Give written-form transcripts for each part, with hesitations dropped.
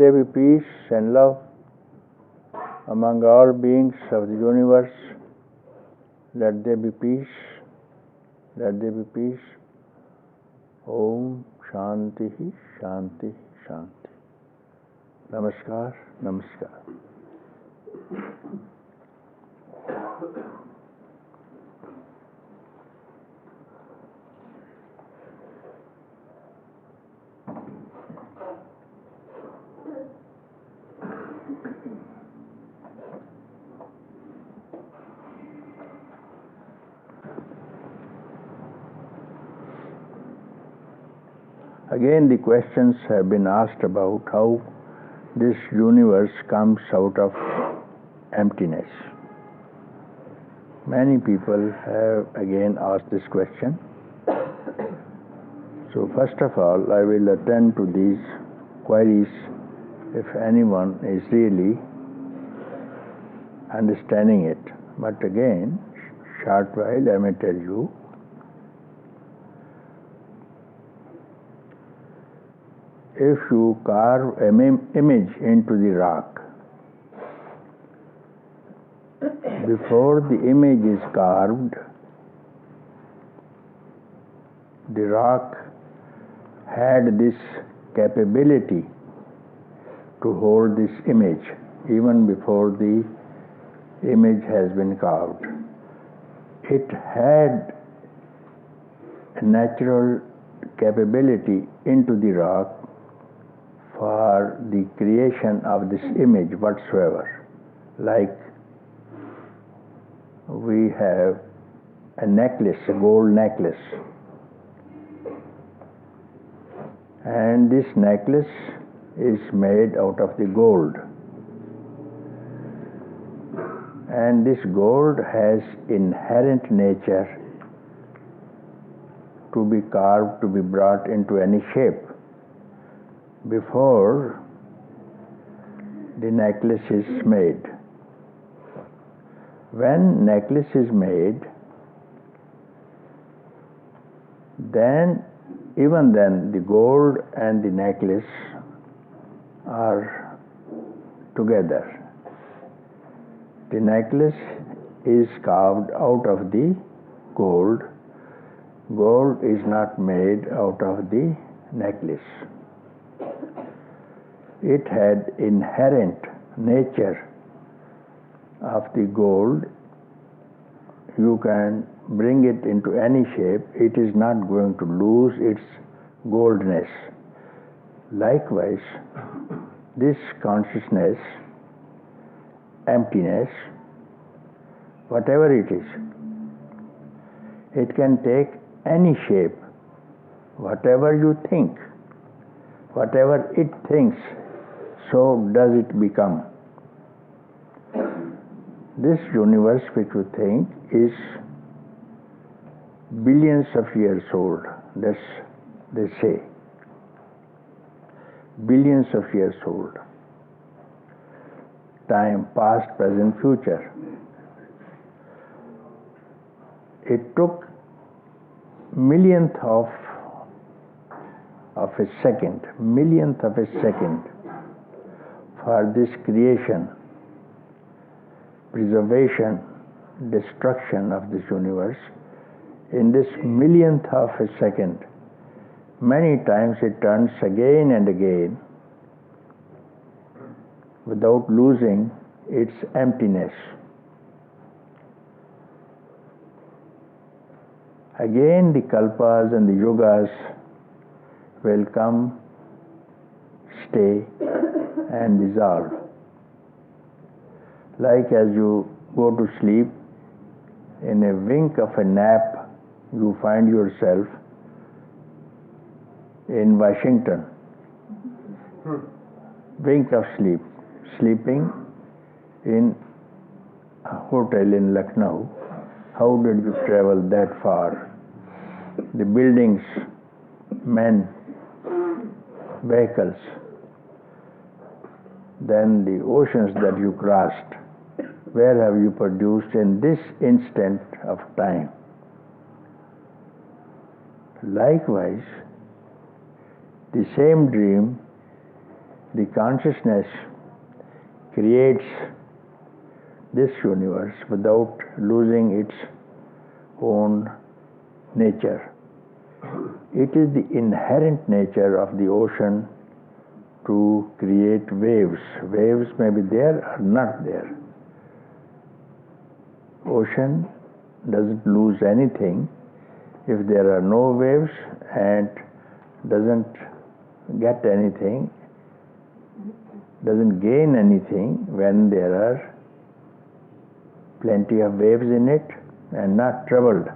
there be peace and love among all beings of the universe. Let there be peace. Let there be peace. Om Shanti Shanti Shanti. Namaskar, Namaskar. Again, the questions have been asked about how this universe comes out of emptiness. Many people have again asked this question. So first of all, I will attend to these queries if anyone is really understanding it. But again, short while I may tell you, if you carve an image into the rock, before the image is carved, the rock had this capability to hold this image even before the image has been carved. It had a natural capability into the rock for the creation of this image whatsoever. Like we have a necklace, a gold necklace, and this necklace is made out of the gold, and this gold has inherent nature to be carved, to be brought into any shape before the necklace is made. When necklace is made, then even then the gold and the necklace are together. The necklace is carved out of the gold. Gold is not made out of the necklace. It had inherent nature of the gold. You can bring it into any shape. It is not going to lose its goldness. Likewise, this consciousness, emptiness, whatever it is, it can take any shape. Whatever you think, whatever it thinks, so does it become. This universe which you think is billions of years old. That's they say. Billions of years old. Time, past, present, future. It took millionth of a second, millionth of a second for this creation, preservation, destruction of this universe. In this millionth of a second, many times it turns again and again without losing its emptiness. Again the kalpas and the yugas will come, stay and dissolve. Like as you go to sleep, in a wink of a nap, you find yourself in Washington. Wink of sleep, sleeping in a hotel in Lucknow. How did you travel that far? The buildings, men, vehicles, then the oceans that you crossed. Where have you produced in this instant of time? Likewise, the same dream The consciousness creates this universe without losing its own nature. It is the inherent nature of the ocean to create waves. Waves may be there or not there. Ocean doesn't lose anything if there are no waves, and doesn't get anything, doesn't gain anything when there are plenty of waves in it and not troubled.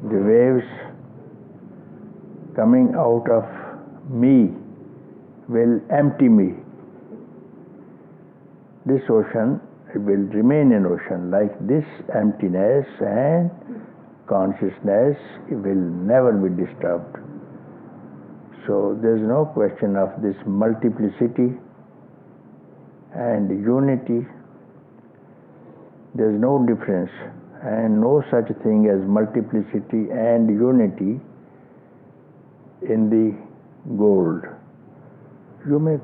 The waves coming out of me will empty me. This ocean will remain an ocean. Like this, emptiness and consciousness will never be disturbed. So there is no question of this multiplicity and unity. There is no difference and no such thing as multiplicity and unity in the gold. You may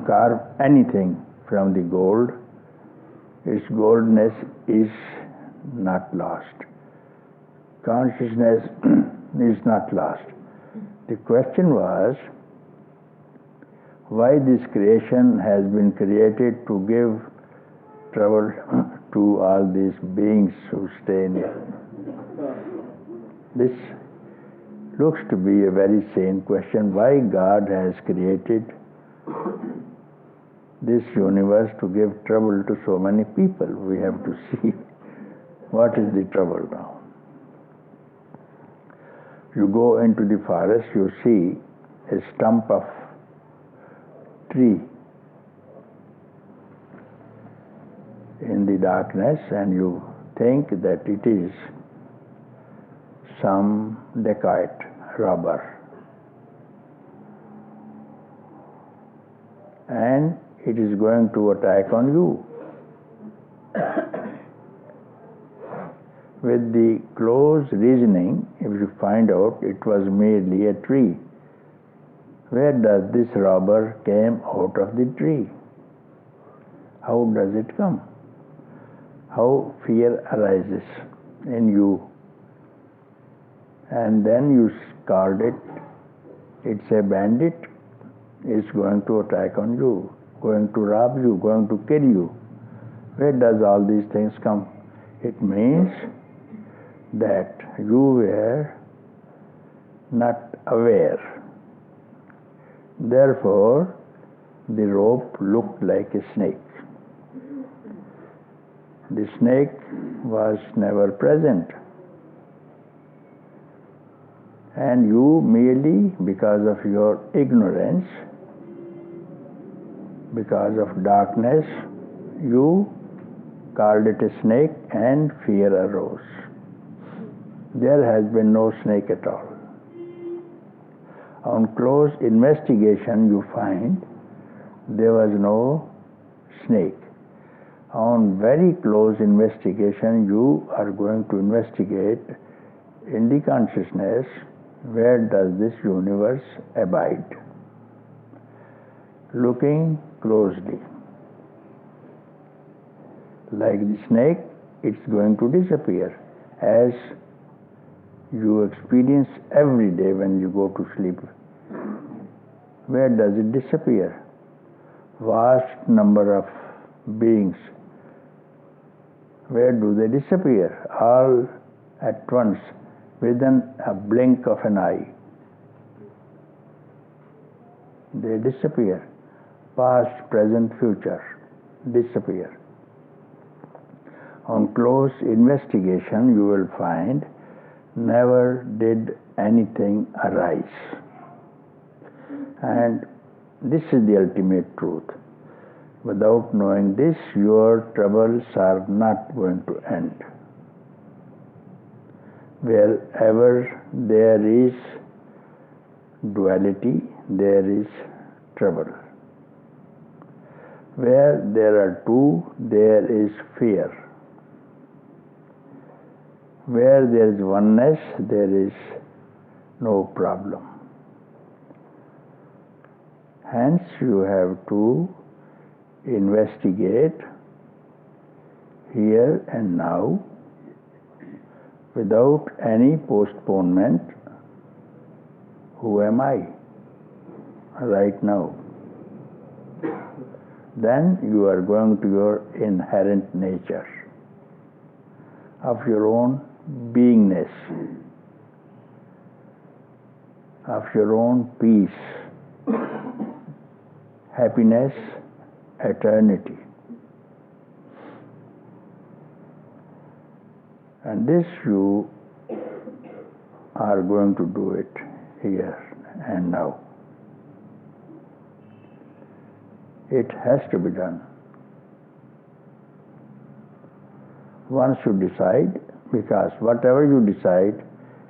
carve anything from the gold, its goldness is not lost. Consciousness is not lost. The question was, why this creation has been created to give trouble to all these beings who stay in it. This looks to be a very sane question. Why God has created this universe to give trouble to so many people? We have to see what is the trouble now. You go into the forest, you see a stump of tree in the darkness, and you think that it is some dacoit, robber, and it is going to attack on you. With the close reasoning, if you find out it was merely a tree, where does this robber came out of the tree? How does it come? How fear arises in you, and then you called it, it's a bandit, it's going to attack on you, going to rob you, going to kill you. Where does all these things come? It means that you were not aware. Therefore, the rope looked like a snake. The snake was never present. And you merely, because of your ignorance, because of darkness, you called it a snake and fear arose. There has been no snake at all. On close investigation, you find there was no snake. On very close investigation, you are going to investigate in the consciousness, where does this universe abide? Looking closely. Like the snake, it's going to disappear, as you experience every day when you go to sleep. Where does it disappear? Vast number of beings. Where do they disappear? All at once, within a blink of an eye. They disappear. Past, present, future disappear. On close investigation, you will find never did anything arise. And this is the ultimate truth. Without knowing this, your troubles are not going to end. Wherever there is duality, there is trouble. Where there are two, there is fear. Where there is oneness, there is no problem. Hence you have to investigate here and now without any postponement. Who am I right now? Then you are going to your inherent nature of your own beingness, of your own peace, happiness, eternity. And this you are going to do it here and now. It has to be done. Once you decide, because whatever you decide,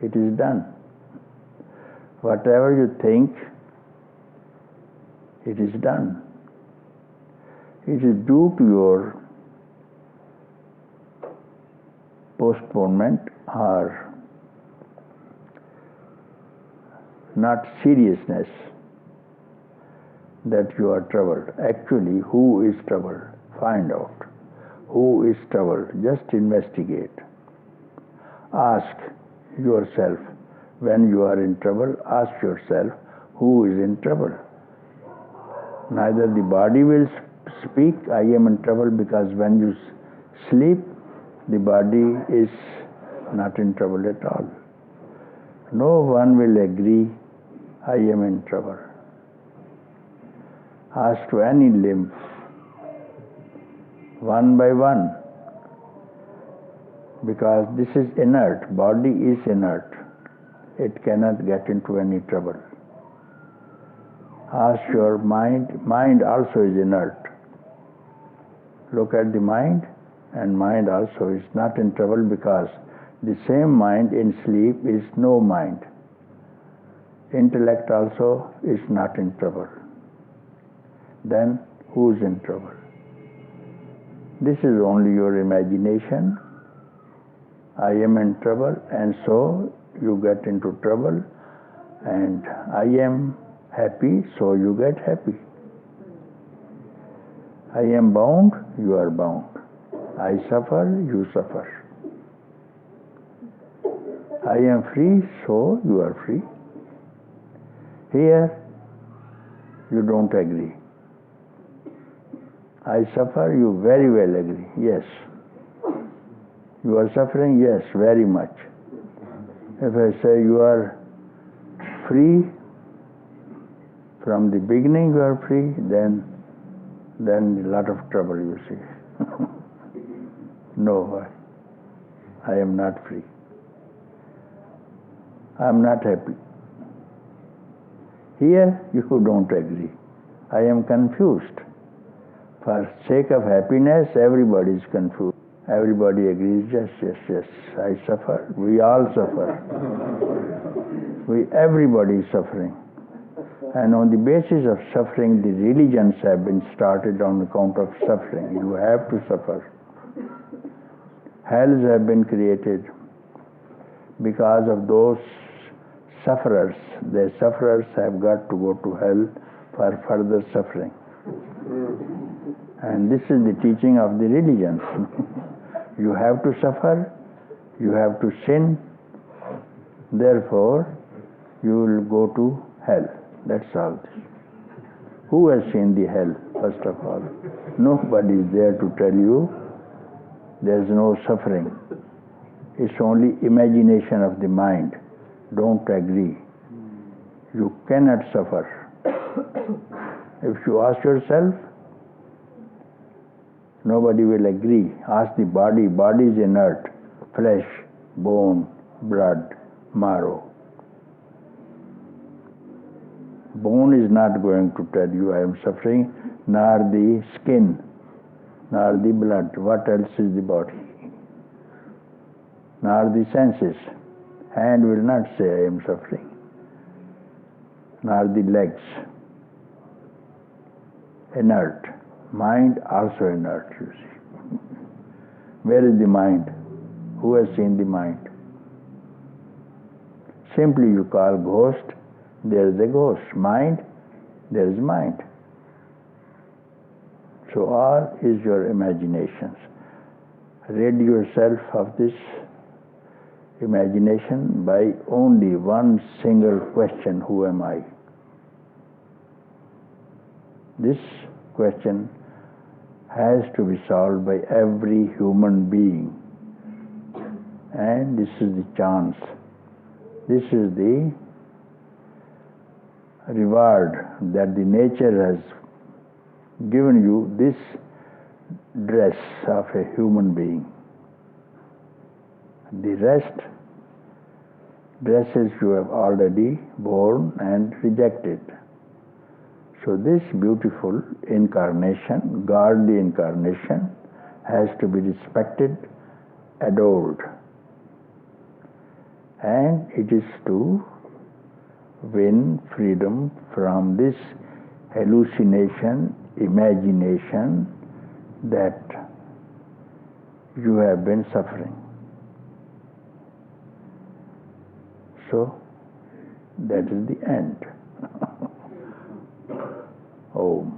it is done. Whatever you think, it is done. It is due to your postponement or not seriousness that you are troubled. Actually, who is troubled? Find out. Who is troubled? Just investigate. Ask yourself. When you are in trouble, ask yourself, who is in trouble? Neither the body will speak, I am in trouble, because when you sleep, the body is not in trouble at all. No one will agree, I am in trouble. Ask to any limb, one by one, because this is inert, body is inert. It cannot get into any trouble. Ask your mind, mind also is inert. Look at the mind, and mind also is not in trouble, because the same mind in sleep is no mind. Intellect also is not in trouble. Then who is in trouble? This is only your imagination. I am in trouble, and so you get into trouble, and I am happy, so you get happy. I am bound, you are bound. I suffer, you suffer. I am free, so you are free. Here, you don't agree. I suffer, you very well agree. Yes. You are suffering? Yes, very much. If I say you are free, from the beginning you are free, then a lot of trouble you see. No, I am not free. I am not happy. Here you don't agree. I am confused. For sake of happiness, everybody is confused. Everybody agrees, yes, yes, yes, I suffer. We all suffer. Everybody is suffering. And on the basis of suffering, the religions have been started on account of suffering. You have to suffer. Hells have been created because of those sufferers. The sufferers have got to go to hell for further suffering. And this is the teaching of the religions. You have to suffer, you have to sin, therefore you will go to hell. That's all. Who has seen the hell, first of all? Nobody is there to tell you there is no suffering. It's only imagination of the mind. Don't agree. You cannot suffer. If you ask yourself, nobody will agree. Ask the body. Body is inert. Flesh, bone, blood, marrow. Bone is not going to tell you I am suffering, nor the skin, nor the blood. What else is the body? Nor the senses. Hand will not say I am suffering, nor the legs. Inert. Mind also inert, you see. Where is the mind? Who has seen the mind? Simply you call ghost, there is a ghost. Mind, there is mind. So all is your imaginations. Rid yourself of this imagination by only one single question: who am I? This question has to be solved by every human being. And this is the chance. This is the reward that the nature has given you, this dress of a human being. The rest dresses you have already worn and rejected. So this beautiful incarnation, godly incarnation, has to be respected, adored. And it is to win freedom from this hallucination, imagination that you have been suffering. So that is the end. Om.